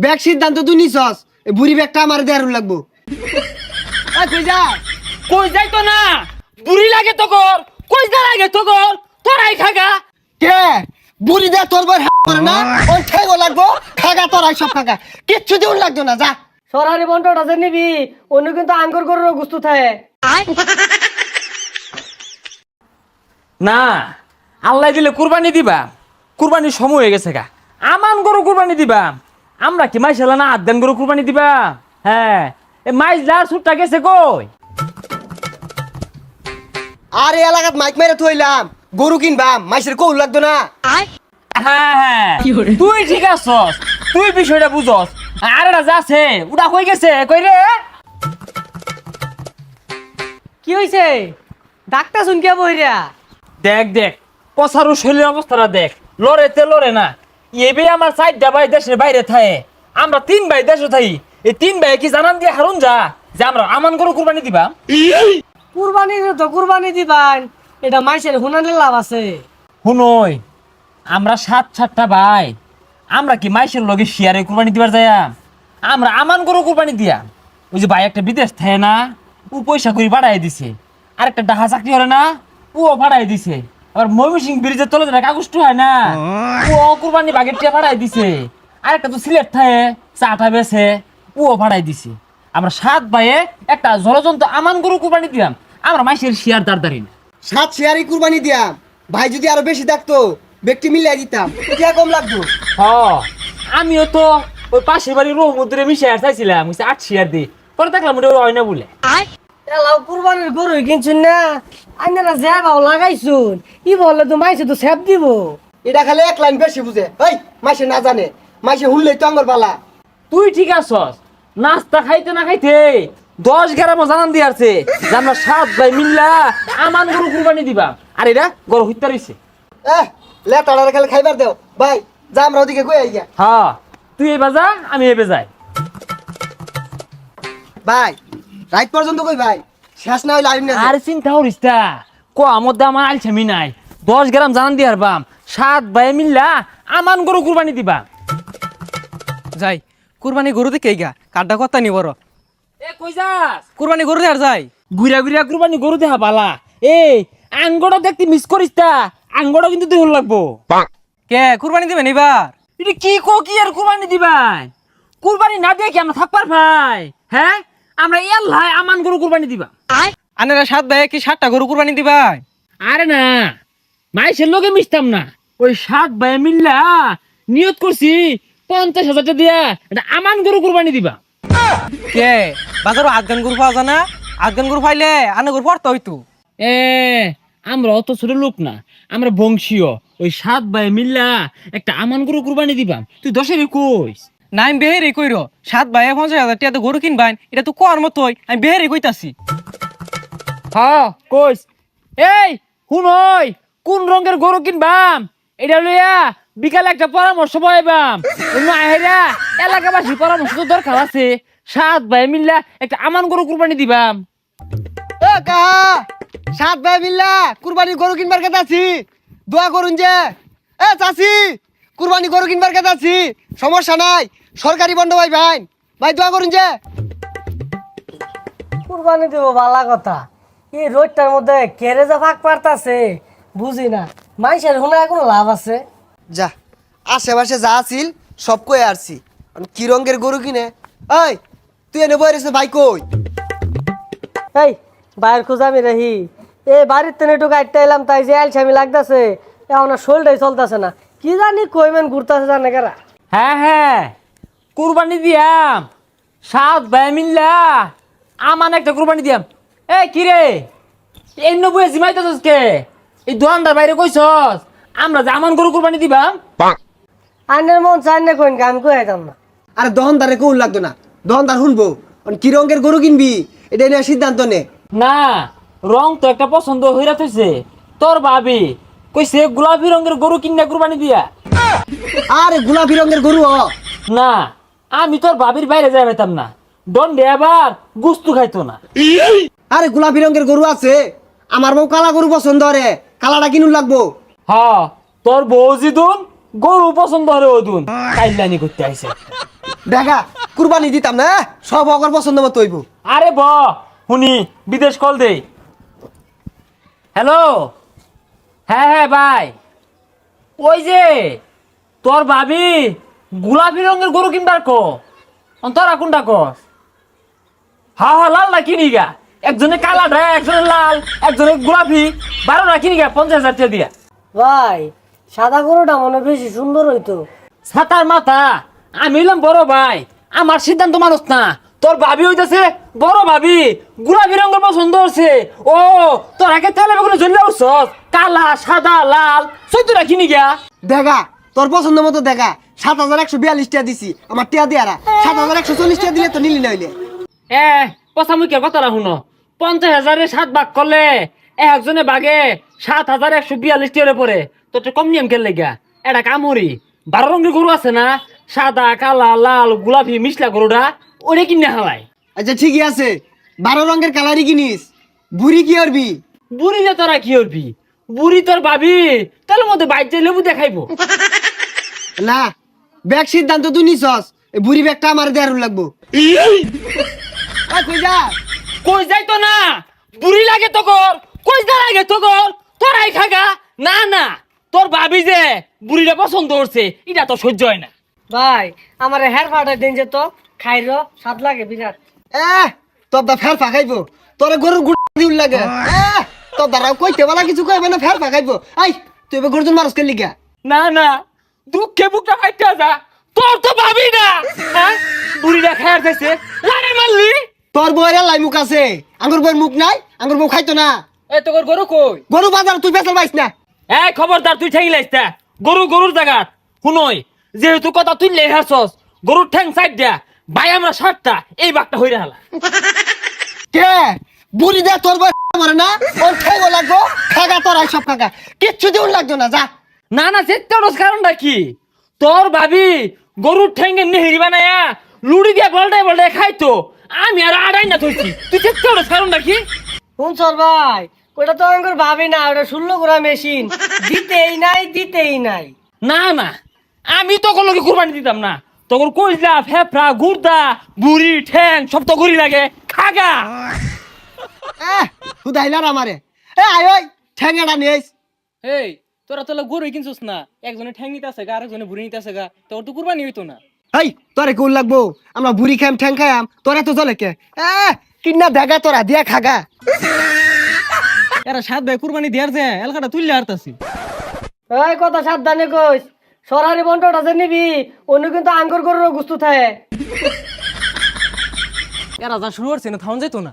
Bag সিদ্ধান্ত তুই নিছস, এই বুড়ি ব্যাগটা আমার দেয়ার লাগবো। কই যা? কই যাই তো না, বুড়ি লাগে তো কর, কই যা লাগে তো কর, তোরাই খাগা। কে বুড়ি দে তোর বই করে না, ওই ঠেগো লাগবো, খাগা তোরাই সব খাগা, কিচ্ছু দিউন লাগতো না, যা। সরারি বন্টটা যে নিবি অন্য কিন্তু আঙ্গুর গরুর গুস্তু থাকে। না, আল্লাহ দিলে কুরবানি দিবা, কুরবানির সময় হয়ে গেছে গা। আমান গরু কুরবানি দিবা, আমরা কি মাইশালা না আদান গরু কুরবানি দিবা? হ্যাঁ, এ মাইশ যার সুটটা গেছে কই? আর এই এলাকাত মাইক মেরে থইলাম, গরু কিনবাম, মাইসের কৌল লাগতো না। হ্যাঁ হ্যাঁ, তুই ঠিক আছস, তুই বিষয়টা বুঝস। আর এটা যাচ্ছে ওটা কই গেছে, কই রে? কি হইছে? ডাক্তার শুনকে বইরা দেখ দেখ, পসারু শরীরের অবস্থাটা দেখ, লড়েতে লড়ে না। এবে আমার 4টা ভাই দেশের বাইরে থাকে, আমরা 3 ভাই দেশে থাকি। এই 3 ভাই কি জানান দিয়ে হারুন যা যে আমরা আমান গরু কুরবানি দিবা? কুরবানি তো কুরবানি দিবান, এটা মাইসের হুনানের লাভ আছে। শুনই, আমরা 7-7টা ভাই, আমরা কি মাইশের লগে শেয়ারে কুরবানি দিবার যায়? আমরা আমান গরু কুরবানি দিয়া। ওই যে ভাই একটা বিদেশ থাকে না, ও পয়সা করে বাড়াই দিছে। আর একটা ডাহা চাকরি করে না, ও বাড়াই দিছে। আবার ময়মনসিং ব্রিজের তলে যেটা কাগজটা হয় না, ও কুরবানি বাগের টিয়া বাড়াই দিছে। আর একটা তো সিলেট থাকে, চাটা বেছে, ও বাড়াই দিছে। আমরা 7 ভাইয়ে একটা জলজন্ত আমান গরু কুরবানি দিলাম। আমরা মাইশের শেয়ার দাঁড় না। 7 শেয়ারই কুরবানি দিয়াম, ভাই যদি আরো বেশি থাকতো ব্যক্তি মিলাই দিতাম, টিয়া কম লাগতো। হ, আমিও তো ওই পাশের বাড়ির রহমুদ্রে মিশে চাইছিলাম 8 শেয়ার দিই, পরে দেখলাম ওটা হয় না বলে। এলাও কুরবানির গরু কিনছুন না, আইনারা যা ভাও লাগাইছুন, ই বললে তো মাইসে তো সেব দিব। এটা খালি এক লাইন বেশি বুঝে, এই মাইসে না জানে, মাইসে হুনলেই তো আঙ্গর বালা। তুই ঠিক আছস, নাস্তা খাইতে না খাইতে 10 গ্রাম জানান দিয়ে আছে যে আমরা 7 ভাই মিল্লা আমান গরু কুরবানি দিবা। আর এটা গরু হত্যা রইছে। লেটাড়ারে খালি খাইবার দেও ভাই, যা আমরা ওদিকে কই আইয়া। হ্যাঁ, তুই এবার যা, আমি এবে যাই। ভাই রাত পর্যন্ত কই ভাই, শেষ না হইলে আইম না। আর চিন্তা করিস তা, মধ্যে আমার আলছামি নাই। 10 গ্রাম জানান দিয়ে হারবাম, 7 ভাই মিল্লা আমান গরু কুরবানি দিবা। যাই কুরবানি গরু দিকে গা কাড্ডা কথা নি বড় এ কই যাস? কুরবানি গরু দেয়ার যাই ঘুরা ঘুরা কুরবানি গরু দেখা বালা। এই আঙ্গড়া দেখতে মিস করিস তা, আঙ্গড়া কিন্তু দেহ লাগবো। কে কুরবানি দিবেন এবার? এটা কি কি আর কুরবানি দিবাই? কুরবানি না দিয়ে কি আমরা থাকবার ভাই? হ্যাঁ, আমরা এল্লাই আমান গরু কুরবানি দিবা। আনারা 7 ভাই কি 7টা গরু কুরবানি দিবাই? আরে না, মাইসের লোকে মিশতাম না। ওই 7 ভাই মিল্লা নিয়ত করছি 50,000 টাকা দিয়া এটা আমান গরু কুরবানি দিবা। কে বাজারও আফগান গরু পাওয়া যায় না? আফগান গরু পাইলে আনে গরু পড়তে হইতো। এ আমরা অত ছোট লোক না, আমরা বংশীয়। ওই 7 ভাই মিল্লা একটা আমান গরু কুরবানি দিবা। তুই 10-এর কইস না আমি বেহেরি কইরো 7 ভাই 50,000 টাকা তো গরু কিনবাই, এটা তো কোয়ার মতোই আমি বেহেরি কইতাছি। হ্যাঁ কইস। এই শুনই, কোন রঙের গরু কিনবাম এটা লইয়া বিকালে একটা পরামর্শ পাইবাম। অন্য আহেরা এলাকাবাসী পরামর্শ তো দরকার আছে। 7 ভাই মিল্লা একটা আমান গরু কুরবানি দিবাম। এ কাহা 7 ভাই মিল্লা কুরবানি গরু কিনবার কথা আছি, দোয়া করুন যে। এ চাচি কুরবানি গরু কিনবার কথা আছি, সমস্যা নাই, সরকারি বন্ধ ভাই ভাই, ভাই দোয়া করুন যে। কুরবানি দিব বালা কথা, এই রোডটার মধ্যে কেড়ে যা ফাঁক পারতাছে বুঝি না, মাইসের হুনা কোনো লাভ আছে? যা আশেপাশে যা আছিল সব কই আসছি, কি রঙের গরু কিনে। এই তুই এনে বই রেছে ভাই কই? এই বাইরের খোঁজামি রাহি, এই বাড়ির তেনে একটু গাড়িটা এলাম, তাই যে আলসামি লাগতেছে, এখন আর শোলটাই চলতেছে না, কি জানি কইমেন ঘুরতেছে জানে কারা। হ্যাঁ হ্যাঁ, কুরবানি দিয়াম 7 ভাই মিল্লা আমান একটা কুরবানি দিয়াম। এ কি রে, এই নবুয়ে জিমাইতেছস কে? এই দোকানদার বাইরে কইছস আমরা যে আমান গরু কুরবানি দিবাম? আইনের মন চাই না কইন, আমি কই আইতাম না। আরে দহনদারে কৌল লাগতো না, দহনদার শুনবো কি রঙের গরু কিনবি এটা নিয়ে সিদ্ধান্ত নে। না, রং তো একটা পছন্দ হইরা থইছে তোর ভাবি, কইছে গোলাপি রঙের গরু কিনা কুরবানি দিয়া। আরে গোলাপি রঙের গরু না, আমি তোর ভাবির বাইরে যাই পাইতাম না, দণ্ডে আবার গুস্তু খাইতো না। আরে গোলাপি রঙের গরু আছে, আমার বউ কালা গরু পছন্দ করে, কালাটা কিনুন লাগবো। হ্যাঁ, তোর বউ জিদুন গরু পছন্দ হরে ওদুন কাইলানি করতে আইছে। দেখা কুরবানি দিতাম না সব অগর পছন্দ মতো হইব। আরে শুনি বিদেশ কল দে। হ্যালো, হ্যাঁ হ্যাঁ ভাই, ওই যে তোর ভাবি গোলাপি রঙের গরু কিনবার তোরা কোনটা কস? হা হা লাল না কিনি গা, একজনে কালা ঢায়, একজনে লাল, একজনে গোলাপি, 12টা কিনি গা 50,000 টাকা দিয়া। ভাই সাদা গরুটা মনে হয় বেশি সুন্দর হইতো। ছাতার মাথা, আমি হইলাম বড় ভাই, আমার সিদ্ধান্ত মানুষ না। তোর ভাবি হইতেছে বড় ভাবি, গোলাপি রঙের পছন্দ হচ্ছে। ও তোর আগে তেলে বেগুনে জ্বলে উঠছস, কালা সাদা লাল 14টা কিনি গা। দেখা তোর পছন্দ মতো দেখা 7,142 টাকা দিছি আমার টিয়া দিয়ারা 7,140 টাকা দিলে তো নিলি না হইলে। পচামুখের কথাটা শুনো, 50,000 7 ভাগ করলে একজনে বাগে 7,142 টাকা পরে। তোর তো কম নিয়ম খেললে গা, এটা কামড়ি 12 রঙের গরু আছে না, সাদা কালা লাল গোলাপি মিশলা গরুটা, ওরে কিনে হালাই। আচ্ছা ঠিকই আছে 12 রঙের কালারই কিনিস, বুড়ি কি করবি? বুড়ি যে তোরা কি করবি, বুড়ি তোর ভাবি তাহলে মধ্যে বাইর যে লেবু দেখাইবো। না ব্যাগ সিদ্ধান্ত তুই নিছস, এই বুড়ি ব্যাগটা আমার দেয়ার লাগবো। কই যা কই যাইতো না, বুড়ি লাগে তো কর, কই যা লাগে তো কর, তোরাই খাগা। না না, তোর ভাবি যে বুড়িটা পছন্দ করছে এটা তো সহ্য হয় না। ভাই আমার হেয়ার ফাটাই দিন যে তো খাইর স্বাদ লাগে বিরাট। তোর দা ফের ফাঁকাইবো, তোর গরুর গুড় দিউল লাগে। তোর দ্বারা কইতে বলা কিছু কইবে না, ফের ফাঁকাইবো। আই তুই এবার গরুজন মানুষ করলি গা। না না, দুঃখে বুকটা ফাইটা যা, তোর তো ভাবি না। হ্যাঁ, বুড়িটা খায়ার খাইছে, লারে মারলি। তোর বউয়ের লাই মুখ আছে, আঙ্গুর বউয়ের মুখ নাই, আঙ্গুর বউ খাইতো না। এ তোর গরু কই? গরু বাজার তুই পেছাল পাইস না। খবরদার, তুই ঠেঙ্গি লাইস না। গরুর জায়গা শুনই, যেহেতু কথা তুই লেহাছস, গরুর ঠ্যাং সাইড দিয়া ভাই আমরা 7টা এই বাঘটা হইরা হালা। কে বুড়ি দে তোর বউ মারে না, ওর খাইবো লাগবো, খাগা তোর সব খাগা, কিচ্ছু দিউল লাগতো না। যা না না, চেত্তারস কারণটা কি? তোর ভাবি গরুর ঠ্যাঙ্গে নেহেরি বানায়া লুড়ি দিয়া বলটায় খাইতো, আমি আর আড়াই না থইছি। তুই চেত্তারস কারণটা কি? শুনছর ভাই ওটা তো আমি ভাবি না, ওটা 16 গোড়া মেশিন, দিতেই নাই। না না, আমি তখন লোকে কুরবানি দিতাম না। তখন কইলা ফেফড়া গুর্দা বুড়ি ঠ্যাং সব তো গরি লাগে, খাগা। হুদাইলার আমারে আয় ওই ঠ্যাঙ্গাটা নিয়েস। এই তোরা তো গরু কিনছিস না, একজনে ঠ্যাং নিতে আছে গা, আরেকজনে ভুড়ি নিতে আছে গা, তোর তো কুরবানি হইতো না। এই তোরে কোন লাগবো, আমরা বুড়ি খাম ঠ্যাং খাইম, তোরা তো চলে কে কিনা দেখা তোরা দিয়া খাগা। এরা 7 ভাই কুরবানি দেয়ার যে এলাকাটা তুললে হারতাছি। এই কথা সাবধানে কইস, সরারি বন্টটা যে নিবি অন্য কিন্তু আঙ্গুর গরুর গুস্তু থাকে। এরা যা শুরু করছে না থাউন যাইতো না।